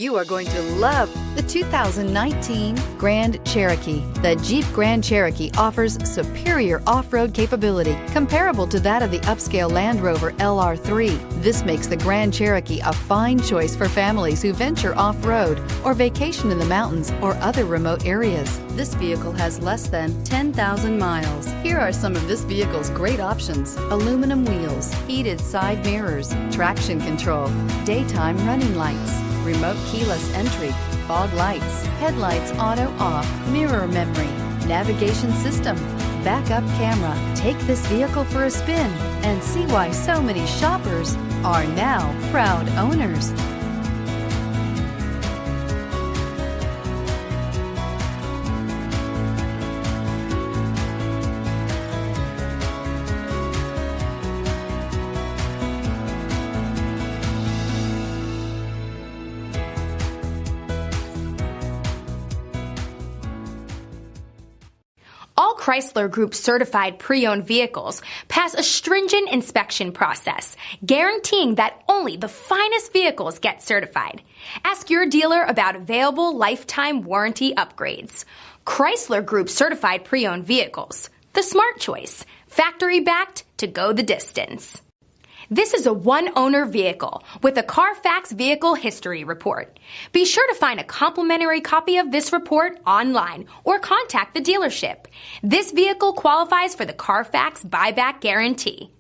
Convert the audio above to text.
You are going to love the 2019 Grand Cherokee. The Jeep Grand Cherokee offers superior off-road capability comparable to that of the upscale Land Rover LR3. This makes the Grand Cherokee a fine choice for families who venture off-road or vacation in the mountains or other remote areas. This vehicle has less than 10,000 miles. Here are some of this vehicle's great options: aluminum wheels, heated side mirrors, traction control, daytime running lights, remote keyless entry, fog lights, headlights auto off, mirror memory, navigation system, backup camera. Take this vehicle for a spin and see why so many shoppers are now proud owners. All Chrysler Group certified pre-owned vehicles pass a stringent inspection process, guaranteeing that only the finest vehicles get certified. Ask your dealer about available lifetime warranty upgrades. Chrysler Group certified pre-owned vehicles, the smart choice, factory backed to go the distance. This is a one-owner vehicle with a Carfax Vehicle History Report. Be sure to find a complimentary copy of this report online or contact the dealership. This vehicle qualifies for the Carfax Buyback Guarantee.